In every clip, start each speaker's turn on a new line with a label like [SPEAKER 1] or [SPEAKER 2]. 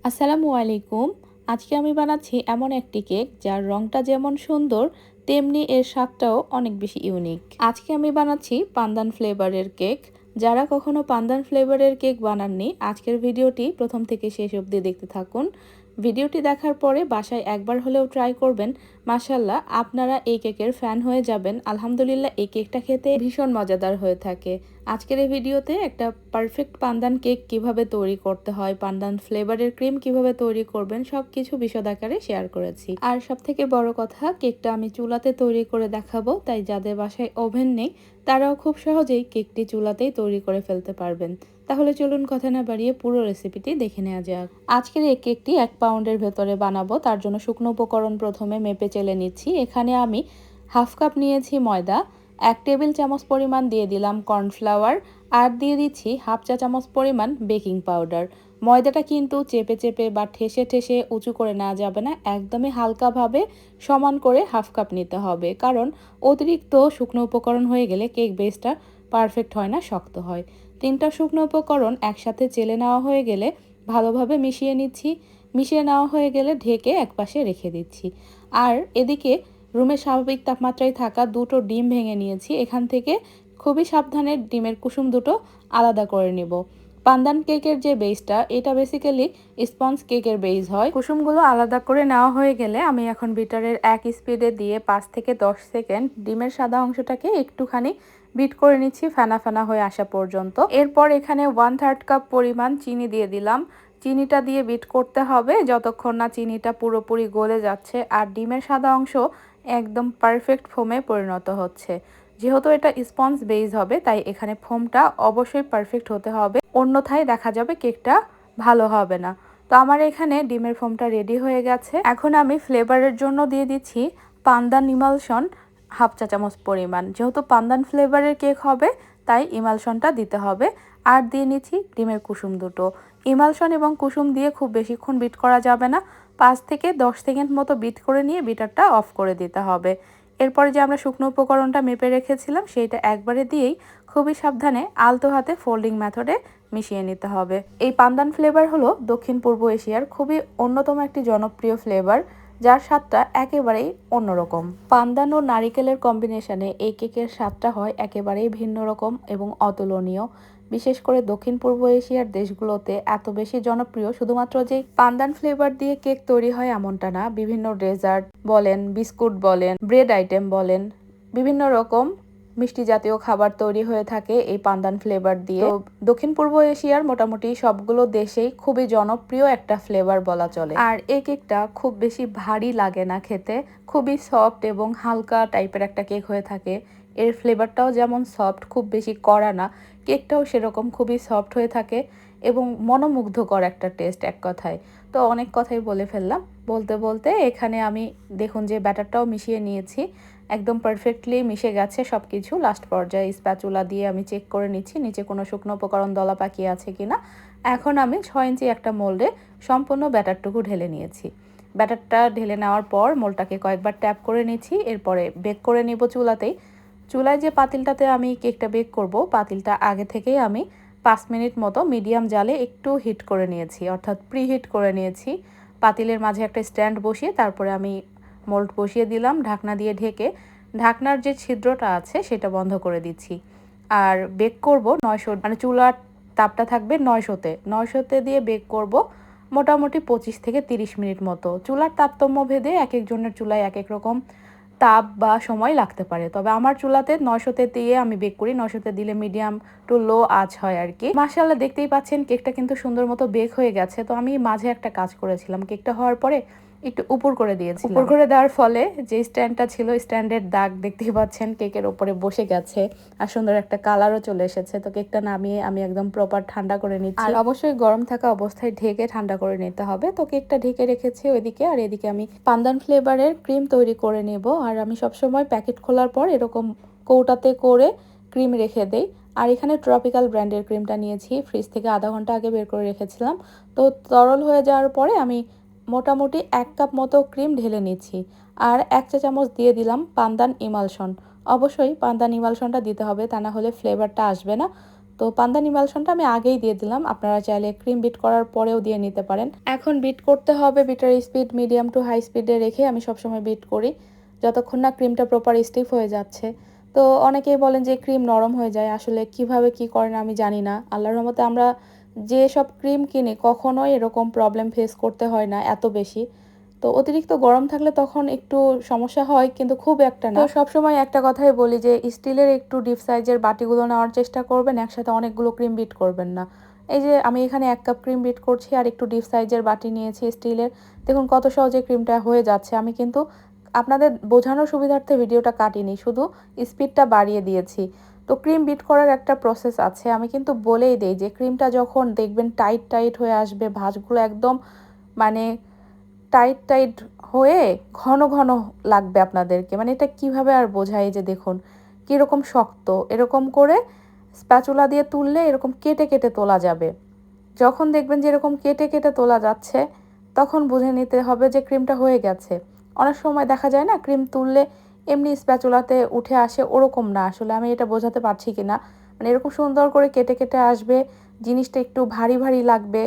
[SPEAKER 1] আসসালামু আলাইকুম। আজকে আমি বানাচ্ছি এমন একটি কেক যার রংটা যেমন সুন্দর তেমনি এর স্বাদটাও অনেক বেশি ইউনিক। আজকে আমি বানাচ্ছি পান্দান ফ্লেভারের কেক। যারা কখনো পান্দান ফ্লেভারের কেক বানাননি, আজকের ভিডিওটি প্রথম থেকে শেষ অবধি দেখতে থাকুন। ভিডিওটি দেখার পরে বাসায় একবার হলেও ট্রাই করবেন। মাশাআল্লাহ, আপনারা এই কেকের ফ্যান হয়ে যাবেন। আলহামদুলিল্লাহ, এই কেকটা খেতে ভীষণ মজাদার হয়ে থাকে। আজকের এই ভিডিওতে একটা পারফেক্ট পান্দান কেক কিভাবে তৈরি করতে হয়, পান্দান ফ্লেভারের ক্রিম কিভাবে তৈরি করবেন, সবকিছু বিশদ আকারে শেয়ার করেছি। আর সবথেকে বড় কথা, কেকটা আমি চুলাতে তৈরি করে দেখাবো, তাই যাদের বাসায় ওভেন নেই তারাও খুব সহজেই কেকটি চুলাতেই তৈরি করে ফেলতে পারবেন। তাহলে চলুন কথা না বাড়িয়ে পুরো রেসিপিটি দেখে নেওয়া যাক। আজকের এই কেকটি 1 পাউন্ডের ভেতরে বানাবো, তার জন্য শুকনো উপকরণ প্রথমে মেপে চেলে নিচ্ছি। এখানে আমি হাফ কাপ নিয়েছি ময়দা, 1 টেবিল চামচ পরিমাণ দিয়ে দিলাম কর্নফ্লাওয়ার, আর দিয়ে দিচ্ছি হাফ চা চামচ পরিমাণ বেকিং পাউডার। ময়দাটা কিন্তু চেপে চেপে বা ঠেসে ঠেসে উঁচু করে নেওয়া যাবে না, একদমই হালকাভাবে সমান করে হাফ কাপ নিতে হবে, কারণ অতিরিক্ত শুকনো উপকরণ হয়ে গেলে কেক বেসটা পারফেক্ট হয় না, শক্ত হয়। 3টা শুকনো উপকরণ একসাথে চেলে নেওয়া হয়ে গেলে ভালোভাবে মিশিয়ে নিচ্ছি। মিশিয়ে নেওয়া হয়ে গেলে ঢেকে একপাশে রেখে দিচ্ছি। আর এদিকে রুমের স্বাভাবিক তাপমাত্রায় থাকা 2টো ডিম ভেঙে নিয়েছি। এখান থেকে খুবই সাবধানে ডিমের কুসুম দুটো আলাদা করে নেব। পান্দান কেকের যে বেসটা, এটা বেসিক্যালি স্পঞ্জ কেকের বেস হয়। কুসুমগুলো আলাদা করে নেওয়া হয়ে গেলে আমি এখন বিটারের 1 স্পিডে দিয়ে 5 থেকে 10 সেকেন্ড ডিমের সাদা অংশটাকে একটুখানি বিট করে নিচ্ছি ফেনা ফেনা হয়ে আসা পর্যন্ত। এরপর এখানে 1/3 কাপ পরিমাণ চিনি দিয়ে দিলাম। চিনিটা দিয়ে বিট করতে হবে যতক্ষণ না চিনিটা পুরোপুরি গলে যাচ্ছে আর ডিমের সাদা অংশ একদম পারফেক্ট ফোমে পরিণত হচ্ছে। যেহেতু এটা স্পঞ্জ বেস হবে, তাই এখানে ফোমটা অবশ্যই পারফেক্ট হতে হবে, অন্যথায় দেখা যাবে কেকটা ভালো হবে না। তো আমার এখানে ডিমের ফোমটা রেডি হয়ে গেছে। এখন আমি ফ্লেভারের জন্য দিয়ে দিচ্ছি পান্দান ইমালশন হাফ চা চামচ পরিমাণ। যেহেতু পান্দান ফ্লেভারের কেক হবে, তাই ইমালশনটা দিতে হবে। আর দিয়ে নিচ্ছি ডিমের কুসুম দুটো। ইমালশন এবং কুসুম দিয়ে খুব বেশিক্ষণ বিট করা যাবে না, 5 থেকে 10 সেকেন্ড মতো বিট করে নিয়ে বিটারটা অফ করে দিতে হবে। এরপরে যে আমরা শুকনো উপকরণটা মেপে রেখেছিলাম সেইটা একবারে দিয়েই খুবই সাবধানে আলতো হাতে ফোল্ডিং মেথডে মিশিয়ে নিতে হবে। এই পান্দান ফ্লেভার হলো দক্ষিণ পূর্ব এশিয়ার খুবই অন্যতম একটি জনপ্রিয় ফ্লেভার, যার স্বাদটা একেবারেই অন্যরকম। পান্দান ও নারিকেলের কম্বিনেশনে এই কেকের স্বাদটা হয় একেবারেই ভিন্ন রকম এবং অতুলনীয়। বিশেষ করে দক্ষিণ পূর্ব এশিয়ার দেশগুলোতে এত বেশি জনপ্রিয় শুধুমাত্র যে পান্দান ফ্লেভার দিয়ে কেক তৈরি হয় এমনটা না, বিভিন্ন ডেজার্ট বলেন, বিস্কুট বলেন, ব্রেড আইটেম বলেন, বিভিন্ন রকম মিষ্টি জাতীয় খাবার তৈরি হয়ে থাকে এই পান্দান ফ্লেভার দিয়ে। দক্ষিণ পূর্ব এশিয়ার মোটামুটি সবগুলো দেশেই খুবই জনপ্রিয় একটা ফ্লেভার বলা চলে। আর এই কেকটা খুব বেশি ভারী লাগে না খেতে, খুবই সফট এবং হালকা টাইপের একটা কেক হয়ে থাকে। এর ফ্লেভারটাও যেমন সফট, খুব বেশি কড়া না, কেকটাও সেরকম খুবই সফট হয়ে থাকে এবং মনোমুগ্ধকর একটা টেস্ট এক কথায়। তো অনেক কথাই বলে ফেললাম, বলতে বলতে এখানে আমি দেখুন যে ব্যাটারটাও মিশিয়ে নিয়েছি, একদম পারফেক্টলি মিশে গেছে সব কিছু। লাস্ট পর্যায়ে স্প্যাচুলা দিয়ে আমি চেক করে নিচ্ছি নিচে কোনো শুকনো উপকরণ দলা পাকিয়ে আছে কিনা। এখন আমি 6 ইঞ্চি একটা মোল্ডে সম্পূর্ণ ব্যাটারটুকু ঢেলে নিয়েছি। ব্যাটারটা ঢেলে নেওয়ার পর মোল্ডটাকে কয়েকবার ট্যাপ করে নিচ্ছি। এরপরে বেক করে নিব চুলাতেই। চুলায় যে পাতিলটাতে আমি কেকটা বেক করব, পাতিলটা আগে থেকেই আমি 5 মিনিট মতো মিডিয়াম জালে একটু হিট করে নিয়েছি, অর্থাৎ প্রিহিট করে নিয়েছি। পাতিলের মাঝে একটা স্ট্যান্ড বসিয়ে তারপরে আমি মোল্ড বসিয়ে দিলাম ঢাকনা দিয়ে ঢেকে। ঢাকনার যে ছিদ্রটা আছে সেটা বন্ধ করে দিচ্ছি। আর বেক করব 900, মানে চুলার তাপটা থাকবে 900তে দিয়ে বেক করব মোটামুটি 25 থেকে 30 মিনিট মতো। চুলার তারতম্য ভেদে এক একজনের চুলায় এক এক রকম তাপ বা সময় লাগতে পারে, তবে আমার চুলাতে 900তে দিয়ে আমি বেক করি। 900তে দিলে মিডিয়াম টু লো আঁচ হয় আর কি। মাশাআল্লাহ, দেখতেই পাচ্ছেন কেকটা কিন্তু সুন্দর মতো বেক হয়ে গেছে। তো আমি মাঝে একটা কাজ করেছিলাম, কেকটা হওয়ার পরে একটু উপর করে দিয়েছি। উপর করে দেওয়ার ফলে যে স্ট্যান্ডটা ছিল, স্ট্যান্ডের দাগ দেখতেই পাচ্ছেন কেকের ওপরে বসে গেছে আর সুন্দর একটা কালারও চলে এসেছে। তো কেকটা নামিয়ে আমি একদম প্রপার ঠান্ডা করে নিচ্ছি। আর অবশ্যই গরম থাকা অবস্থায় ঢেকে ঠান্ডা করে নিতে হবে। তো কেকটা ঢেকে রেখেছি ওইদিকে, আর এদিকে আমি পান্দান ফ্লেভারের ক্রিম তৈরি করে নেব। আর আমি সবসময় প্যাকেট খোলার পর এরকম কৌটাতে করে ক্রিম রেখে দেই। আর এখানে ট্রপিক্যাল ব্র্যান্ডের ক্রিমটা নিয়েছি, ফ্রিজ থেকে আধা ঘন্টা আগে বের করে রেখেছিলাম। তো তরল হয়ে যাওয়ার পরে আমি মোটামুটি 1 কাপ মতো ক্রিম ঢেলে নিচ্ছি। আর 1 চা চামচ দিয়ে দিলাম পান্দান ইমালশন। অবশ্যই পান্দান ইমালশনটা দিতে হবে, তা না হলে ফ্লেভারটা আসবে না। তো পান্দান ইমালশনটা আমি আগেই দিয়ে দিলাম, আপনারা চাইলে ক্রিম বিট করার পরেও দিয়ে নিতে পারেন। এখন বিট করতে হবে, beater speed medium to high স্পিডে রেখে আমি সবসময় বিট করি যতক্ষণ না ক্রিমটা প্রপার স্টিফ হয়ে যাচ্ছে। তো অনেকেই বলেন যে ক্রিম নরম হয়ে যায়, আসলে কিভাবে কি করেন আমি জানি না। আল্লাহর রহমতে আমরা যে সব ক্রিম কিনি কখনোই এরকম প্রবলেম ফেস করতে হয় না এত বেশি। তো অতিরিক্ত গরম থাকলে তখন একটু সমস্যা হয়, কিন্তু খুব একটা না। তো সবসময় একটা কথাই বলি যে স্টিলের একটু ডিপ সাইজের বাটিগুলো নেওয়ার চেষ্টা করবেন, একসাথে অনেকগুলো ক্রিম বিট করবেন না। এই যে আমি এখানে 1 কাপ ক্রিম বিট করছি আর একটু ডিপ সাইজের বাটি নিয়েছি স্টিলের। দেখুন কত সহজে ক্রিমটা হয়ে যাচ্ছে। আমি কিন্তু আপনাদের বোঝানোর সুবিধার্থে ভিডিওটা কাটিনি, শুধু স্পিডটা বাড়িয়ে দিয়েছি। তো ক্রিম বিট করার একটা প্রসেস আছে, আমি কিন্তু বলেই দেই যে ক্রিমটা যখন দেখবেন টাইট টাইট হয়ে আসবে, ভাঁজগুলো একদম মানে টাইট টাইট হয়ে ঘন ঘন লাগবে আপনাদেরকে, মানে এটা কিভাবে আর বোঝাই, যে দেখুন কীরকম শক্ত, এরকম করে স্প্যাচুলা দিয়ে তুললে এরকম কেটে কেটে তোলা যাবে। যখন দেখবেন যে এরকম কেটে কেটে তোলা যাচ্ছে তখন বুঝে নিতে হবে যে ক্রিমটা হয়ে গেছে। অনেক সময় দেখা যায় না ক্রিম তুললে এমনি স্প্যাচুলাতে উঠে আসে, ওরকম না। আসলে আমি এটা বোঝাতে পারছি কি না, মানে এরকম সুন্দর করে কেটে কেটে আসবে, জিনিসটা একটু ভারী ভারী লাগবে,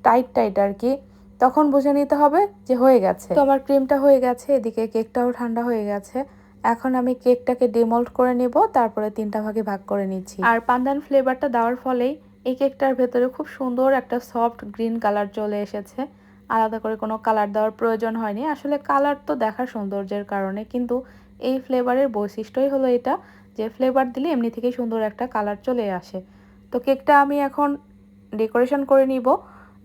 [SPEAKER 1] টাইট টাইট আর কি, তখন বুঝে নিতে হবে যে হয়ে গেছে। তো আমার ক্রিমটা হয়ে গেছে, এদিকে কেকটাও ঠান্ডা হয়ে গেছে। এখন আমি কেকটাকে ডিমোল্ড করে নিব, তারপরে 3টা ভাগে ভাগ করে নিচ্ছি। আর পান্দান ফ্লেভারটা দেওয়ার ফলেই এই কেকটার ভেতরে খুব সুন্দর একটা সফট গ্রিন কালার চলে এসেছে। আলাদা করে কোনো কালার দেওয়ার প্রয়োজন হয়নি। আসলে কালার তো দেখার সৌন্দর্যের কারণে, কিন্তু এই ফ্লেভারের বৈশিষ্ট্যই হলো এটা যে ফ্লেভার দিলে এমনি থেকেই সুন্দর একটা কালার চলে আসে। তো কেকটা আমি এখন ডেকোরেশন করে নিব।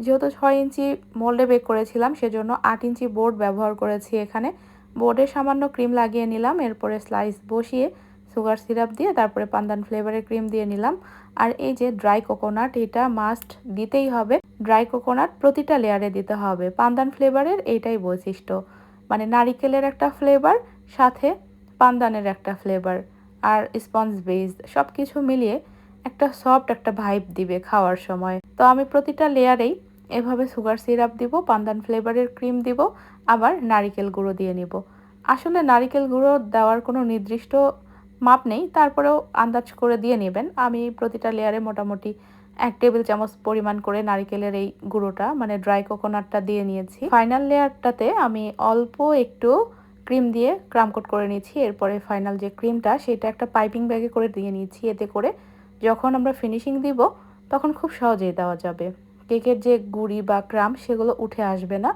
[SPEAKER 1] যেহেতু 6 ইঞ্চি মোল্ডে বেক করেছিলাম সেজন্য 8 ইঞ্চি বোর্ড ব্যবহার করেছি এখানে। বোর্ডে সামান্য ক্রিম লাগিয়ে নিলাম, এরপরে স্লাইস বসিয়ে সুগার সিরাপ দিয়ে তারপরে পান্দান ফ্লেভারের ক্রিম দিয়ে নিলাম। আর এই যে ড্রাই কোকোনাট, এটা মাস্ট দিতেই হবে। ড্রাই কোকোনাট প্রতিটা লেয়ারে দিতে হবে। পান্দান ফ্লেভারের এইটাই বৈশিষ্ট্য, মানে নারিকেলের একটা ফ্লেভার, সাথে পান্দানের একটা ফ্লেভার, আর স্পঞ্জ বেসড সব কিছু মিলিয়ে একটা সফট একটা ভাইব দিবে খাওয়ার সময়। তো আমি প্রতিটা লেয়ারেই এভাবে সুগার সিরাপ দিব, পান্দান ফ্লেভারের ক্রিম দিব, আবার নারিকেল গুঁড়ো দিয়ে নিব। আসলে নারিকেল গুঁড়ো দেওয়ার কোনো নির্দিষ্ট মাপ নেই, তারপরেও আন্দাজ করে দিয়ে নেবেন। আমি প্রতিটা লেয়ারে মোটামুটি 1 টেবিল চামচ পরিমাণ করে নারিকেলের এই গুঁড়োটা মানে ড্রাই কোকোনাটটা দিয়ে নিয়েছি। ফাইনাল লেয়ারটাতে আমি অল্প একটু ক্রিম দিয়ে ক্রামকোট করে নিয়েছি। এরপরে ফাইনাল যে ক্রিমটা সেটা একটা পাইপিং ব্যাগে করে দিয়ে নিয়েছি, এতে করে যখন আমরা ফিনিশিং দিব তখন খুব সহজেই দেওয়া যাবে। কেকের যে গুঁড়ি বা ক্রাম সেগুলো উঠে আসবে না।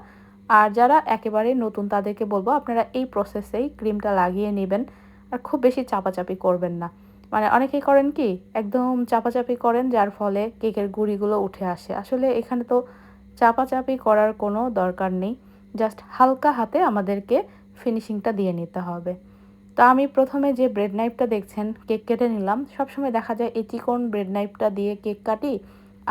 [SPEAKER 1] আর যারা একেবারে নতুন তাদেরকে বলবো আপনারা এই প্রসেসেই ক্রিমটা লাগিয়ে নেবেন, আর খুব বেশি চাপাচাপি করবেন না। মানে অনেকেই করেন কি একদম চাপাচাপি করেন, যার ফলে কেকের গুঁড়িগুলো উঠে আসে। আসলে এখানে তো চাপাচাপি করার কোনো দরকার নেই, জাস্ট হালকা হাতে আমাদেরকে ফিনিশিংটা দিয়ে নিতে হবে। তো আমি প্রথমে যে ব্রেড নাইফটা দেখছেন কেক কেটে নিলাম। সবসময় দেখা যায় এই চিকন ব্রেড নাইফটা দিয়ে কেক কাটি,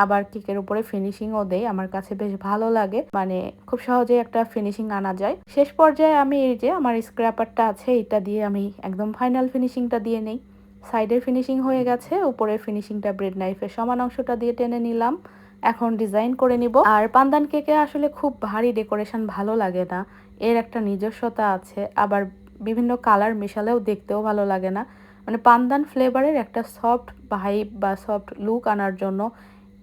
[SPEAKER 1] আবার কেকের উপরে ফিনিশিংও দেই। আমার কাছে বেশ ভালো লাগে, মানে খুব সহজেই একটা ফিনিশিং আনা যায়। শেষ পর্যায়ে আমি এই যে আমার স্ক্র্যাপারটা আছে এটা দিয়ে আমি একদম ফাইনাল ফিনিশিংটা দিয়ে নেই। সাইডের ফিনিশিং হয়ে গেছে, উপরের ফিনিশিংটা ব্রেড নাইফের সমান অংশটা দিয়ে টেনে নিলাম। এখন ডিজাইন করে নিব। আর পান্দান কেকে আসলে খুব ভারী ডেকোরেশন ভালো লাগে না, এর একটা নিজস্বতা আছে। আবার বিভিন্ন কালার মেশালেও দেখতেও ভালো লাগে না। মানে পান্দান ফ্লেভারের একটা সফট ভাইব বা সফট লুক আনার জন্য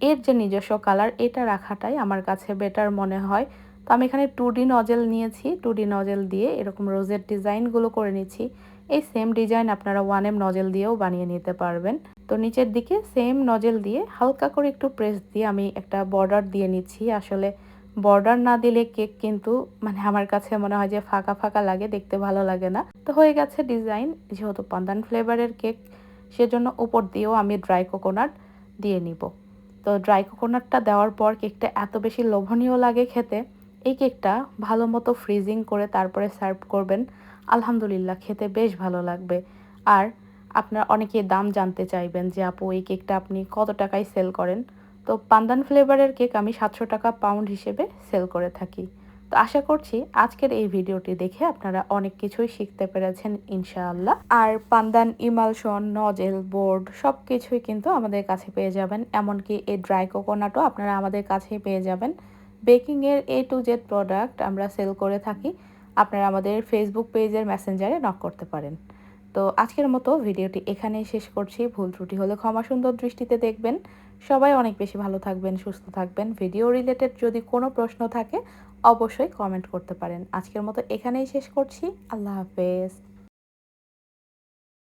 [SPEAKER 1] এর যে নিজস্ব কালার এটা রাখাটাই আমার কাছে বেটার মনে হয়। তো আমি এখানে 2D নজেল নিয়েছি, 2D নজেল দিয়ে এরকম রোজের ডিজাইনগুলো করে নিচ্ছি। এই সেম ডিজাইন আপনারা 1M নজেল দিয়েও বানিয়ে নিতে পারবেন। তো নিচের দিকে সেম নজেল দিয়ে হালকা করে একটু প্রেস দিয়ে আমি একটা বর্ডার দিয়ে নিচ্ছি। আসলে বর্ডার না দিলে কেক কিন্তু মানে আমার কাছে মনে হয় যে ফাঁকা ফাঁকা লাগে, দেখতে ভালো লাগে না। তো হয়ে গেছে ডিজাইন। যেহেতু পান্দান ফ্লেভারের কেক সেজন্য উপর দিয়েও আমি ড্রাই কোকোনাট দিয়ে নিব। তো ড্রাই কোকোনাটটা দেওয়ার পর কেকটা এত বেশি লোভনীয় লাগে খেতে। এই কেকটা ভালো মতো ফ্রিজিং করে তারপরে সার্ভ করবেন, আলহামদুলিল্লাহ খেতে বেশ ভালো লাগবে। আর আপনার অনেকে দাম জানতে চাইবেন যে আপু এই কেকটা আপনি কত টাকায় সেল করেন। তো পান্দান ফ্লেভারের কেক আমি 700 টাকা পাউন্ড হিসেবে সেল করে থাকি। তো আশা করছি আজকের এই ভিডিওটি দেখে আপনারা অনেক কিছুই শিখতে পেরেছেন ইনশাআল্লাহ। আর পান্দান ইমালশন নজেল বোর্ড সব কিছুই কিন্তু আমাদের কাছে পেয়ে যাবেন, এমনকি এই ড্রাই কোকোনাটও আপনারা আমাদের কাছেই পেয়ে যাবেন। বেকিংয়ের A to Z প্রোডাক্ট আমরা সেল করে থাকি। আপনারা আমাদের ফেসবুক পেজের মেসেঞ্জারে নক করতে পারেন। তো আজকের মতো ভিডিওটি এখানেই শেষ করছি। ভুল ত্রুটি হলে ক্ষমা সুন্দর দৃষ্টিতে দেখবেন। সবাই অনেক বেশি ভালো থাকবেন, সুস্থ থাকবেন। ভিডিও রিলেটেড যদি কোনো প্রশ্ন থাকে অবশ্যই কমেন্ট করতে পারেন। আজকের মতো এখানেই শেষ করছি। আল্লাহ হাফেজ।